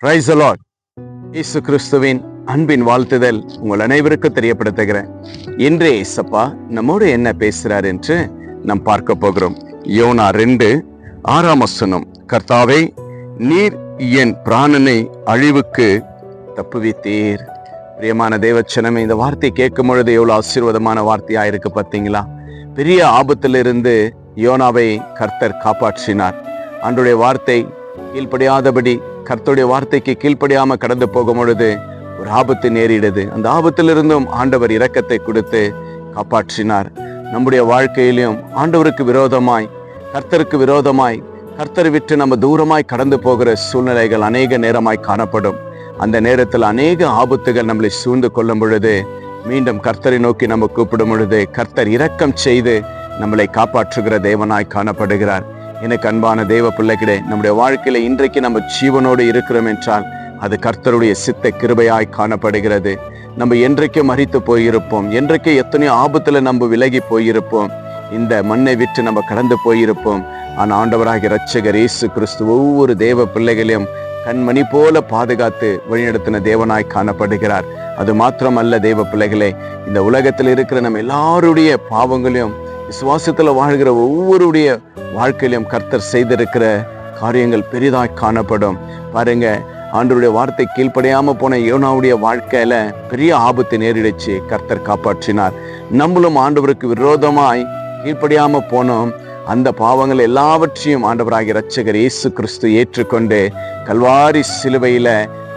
Praise the Lord. இயேசு கிறிஸ்துவின் அன்பின் வாழ்த்துதல் உங்கள் அனைவருக்கும் தெரியப்படுத்துகிறேன். இன்றே இயேசப்பா நம்மோடு என்ன பேசுறார் என்று நாம் பார்க்க போகிறோம். யோனா 2:6 கர்த்தாவே, நீர் என் பிராணனை அழிவுக்கு தப்புவித்தீர். பிரியமான தேவச்சனமே, இந்த வார்த்தை கேட்கும் பொழுது எவ்வளவு ஆசீர்வாதமான வார்த்தையா இருக்கு பார்த்தீங்களா? பெரிய ஆபத்திலிருந்து யோனாவை கர்த்தர் காப்பாற்றினார். ஆண்டவருடைய வார்த்தை கீழ்ப்படியாதபடி, கர்த்தருடைய வார்த்தைக்கு கீழ்ப்படியாம கடந்து போகும் பொழுது ஒரு ஆபத்து நேரிடுது. அந்த ஆபத்திலிருந்தும் ஆண்டவர் இரக்கத்தை கொடுத்து காப்பாற்றினார். நம்முடைய வாழ்க்கையிலும் ஆண்டவருக்கு விரோதமாய், கர்த்தருக்கு விரோதமாய், கர்த்தரை விட்டு நம்ம தூரமாய் கடந்து போகிற சூழ்நிலைகள் அநேக நேரமாய் காணப்படும். அந்த நேரத்தில் அநேக ஆபத்துகள் நம்மளை சூழ்ந்து கொள்ளும் பொழுது, மீண்டும் கர்த்தரை நோக்கி நம்ம கூப்பிடும் பொழுது கர்த்தர் இரக்கம் செய்து நம்மளை காப்பாற்றுகிற தேவனாய் காணப்படுகிறார். எனக்கு அன்பான தேவ பிள்ளைகளே, நம்முடைய வாழ்க்கையில இன்றைக்கு நம்ம ஜீவனோடு இருக்கிறோம் என்றால் அது கர்த்தருடைய சித்த கிருபையாய் காணப்படுகிறது. நம்ம என்றைக்கும் மரித்து போயிருப்போம், என்றைக்கும் எத்தனையோ ஆபத்துல நம்ம விலகி போயிருப்போம், இந்த மண்ணை விட்டு நம்ம கடந்து போயிருப்போம். ஆனால் ஆண்டவராகிய இரட்சகர் இயேசு கிறிஸ்து ஒவ்வொரு தேவ பிள்ளைகளையும் கண்மணி போல பாதுகாத்து வழிநடத்தின தேவனாய் காணப்படுகிறார். அது மாத்திரமல்ல தேவ பிள்ளைகளே, இந்த உலகத்தில் இருக்கிற நம்ம எல்லாருடைய பாவங்களையும், விசுவாசத்துல வாழ்கிற ஒவ்வொருடைய வாழ்க்கையிலும் கர்த்தர் செய்திருக்கிற காரியங்கள் பெரிதாய் காணப்படும். பாருங்க, ஆண்டவருடைய வார்த்தை கீழ்ப்படியாம போன யோனாவுடைய வாழ்க்கையில பெரிய ஆபத்து நேரிடுச்சு, கர்த்தர் காப்பாற்றினார். நம்மளும் ஆண்டவருக்கு விரோதமாய் கீழ்ப்படியாம போனோம். அந்த பாவங்கள் எல்லாவற்றையும் ஆண்டவராகிய இரட்சகர் இயேசு கிறிஸ்து ஏற்றுக்கொண்டு கல்வாரி சிலுவையில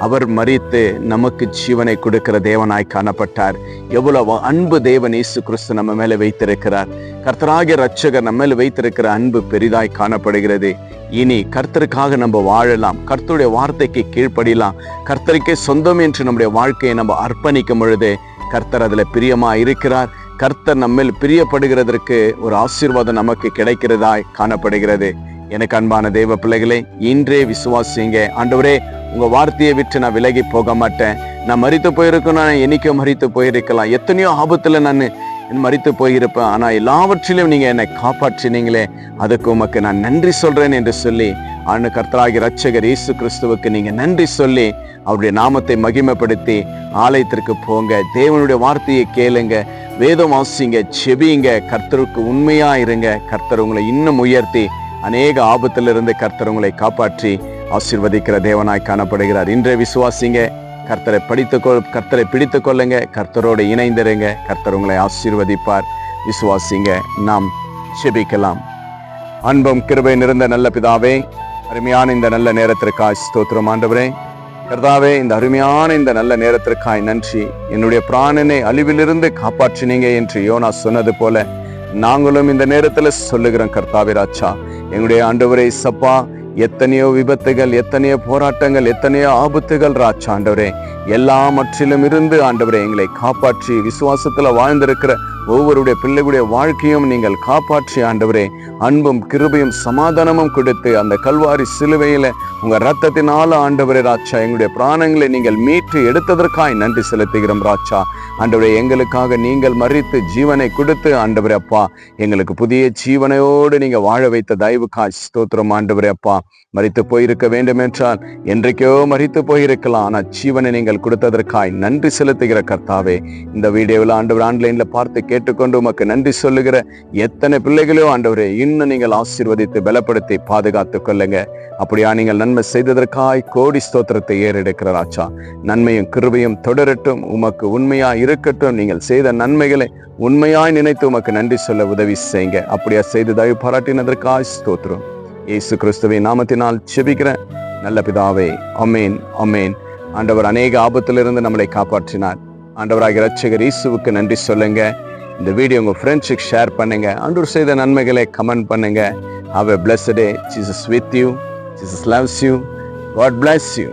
அவர் மரித்து நமக்கு ஜீவனை கொடுக்கிற தேவனாய் காணப்பட்டார். எவ்வளவு அன்பு தேவன் இயேசு கிறிஸ்து நம்ம மேல வைத்திருக்கிறார். கர்த்தராகிய இரட்சகர் நம்ம மேல வைத்திருக்கிற அன்பு பெரிதாய் காணப்படுகிறது. இனி கர்த்தருக்காக நம்ம வாழலாம், கர்த்தருடைய வார்த்தைக்கு கீழ்ப்படியலாம், கர்த்தருக்கே சொந்தம் என்று நம்முடைய வாழ்க்கையை நம்ம அர்ப்பணிக்கும் பொழுது கர்த்தர் அதுல பிரியமா இருக்கிறார். கர்த்தர் நம்மேல் பிரியப்படுகிறதற்கு ஒரு ஆசீர்வாதம் நமக்கு கிடைக்கிறதாய் காணப்படுகிறது. எனக்கு அன்பான தேவ பிள்ளைகளே, இன்றே விசுவாசிங்க. ஆண்டவரே, உங்க வார்த்தையை விட்டு நான் விலகி போக மாட்டேன். நான் மரித்து போயிருக்கேன், என்னைக்கும் மரித்து போயிருக்கலாம், எத்தனையோ ஆபத்துல நான் மரித்து போயிருப்பேன், ஆனா எல்லாவற்றிலும் நீங்க என்னை காப்பாற்றினீங்களே, அதுக்கு உமக்கு நான் நன்றி சொல்றேன் என்று சொல்லி கர்த்தராகிய இரட்சகர் இயேசு கிறிஸ்துவுக்கு நீங்க நன்றி சொல்லி அவருடைய நாமத்தை மகிமைப்படுத்தி ஆலயத்திற்கு போங்க, தேவனுடைய வார்த்தையை கேளுங்க, வேதம் வாசிங்க, செபிங்க, கர்த்தருக்கு உண்மையா இருங்க. கர்த்தர் உங்களை இன்னும் உயர்த்தி அநேக ஆபத்திலிருந்து கர்த்தர் உங்களை காப்பாற்றி ஆசீர்வதிக்கிற தேவனாய் காணப்படுகிறார். இன்றைய விசுவாசிங்க, கர்த்தரை பிடித்து கொள்ளுங்க, கர்த்தரோடு இணைந்திருங்க, கர்த்தர் உங்களை ஆசீர்வதிப்பார். விசுவாசிங்க. நாம் செபிக்கலாம். அன்பும் கிருபை நிறைந்த நல்ல பிதாவே, அருமையான இந்த நல்ல நேரத்திற்காய் ஸ்தோத்திரம். ஆண்டவரே கர்த்தாவே, இந்த அருமையான இந்த நல்ல நேரத்திற்காய் நன்றி. என்னுடைய பிராணனை அழிவிலிருந்து காப்பாற்றினீங்க என்று யோனா சொன்னது போல நாங்களும் இந்த நேரத்துல சொல்லுகிறோம். கர்த்தாவே ராஜா, எங்களுடைய ஆண்டவரே சப்பா, எத்தனையோ விபத்துகள், எத்தனையோ போராட்டங்கள், எத்தனையோ ஆபத்துகள் ராஜா, ஆண்டவரே எல்லாவற்றிலும் இருந்து ஆண்டவரே எங்களை காப்பாற்றி விசுவாசத்துல வாழ்ந்திருக்கிற ஒவ்வொருடைய பிள்ளைகளுடைய வாழ்க்கையும் நீங்கள் காப்பாற்றி ஆண்டவரே அன்பும் கிருபையும் சமாதானமும் கொடுத்து அந்த கல்வாரி சிலுவையில உங்க ரத்தத்தினால ஆண்டவரே ராஜா எங்களுடைய பிராணங்களை நீங்கள் மீட்டு எடுத்ததற்காய் நன்றி செலுத்துகிறோம் ராஜா. ஆண்டவரே, எங்களுக்காக நீங்கள் மரித்து ஜீவனை கொடுத்து ஆண்டவரே அப்பா எங்களுக்கு புதிய ஜீவனையோடு நீங்க வாழ வைத்த தயவுக்காய் ஸ்தோத்திரம். ஆண்டவரே அப்பா, மரித்து போயிருக்க வேண்டும் என்றால் என்றைக்கோ மரித்து போயிருக்கலாம், ஆனா ஜீவனை நீங்கள் கொடுத்ததற்காய் நன்றி செலுத்துகிற கர்த்தாவே, இந்த வீடியோவில் ஆண்டவர் ஆன்லைன்ல பார்த்து கேட்டுக்கொண்டு உமக்கு நன்றி சொல்லுகிற எத்தனை பிள்ளைகளோ ஆண்டவரே இன்னும் நீங்கள் ஆசீர்வதித்து பலப்படுத்தி பாதுகாத்துக் கொள்ளுங்க. அப்படியா நீங்கள் நன்மை செய்ததற்காய் கோடி ஸ்தோத்திரத்தை ஏறெடுக்கிற ராஜா. நன்மையும் கிருபையும் தொடரட்டும், உமக்கு உண்மையா இருக்கட்டும். நீங்கள் செய்த நன்மைகளை உண்மையாய் நினைத்து உமக்கு நன்றி சொல்ல உதவி செய்யுங்க. அப்படியா செய்து தயவு பாராட்டினதற்காய் ஸ்தோத்திரம். இயேசு கிறிஸ்துவின் நாமத்தினால் செபிக்கிற நல்ல பிதாவே, அமேன் அமேன். ஆண்டவர் அநேக ஆபத்திலிருந்து நம்மளை காப்பாற்றினார். ஆண்டவராகிய இரட்சகர் இயேசுவுக்கு நன்றி சொல்லுங்க. இந்த வீடியோ உங்க ஃப்ரெண்ட்ஸுக்கு ஷேர் பண்ணுங்க. ஆண்டவர் செய்த நன்மைகளை கமெண்ட் பண்ணுங்க. Have a blessed day. Jesus with you. Jesus loves you. God bless you.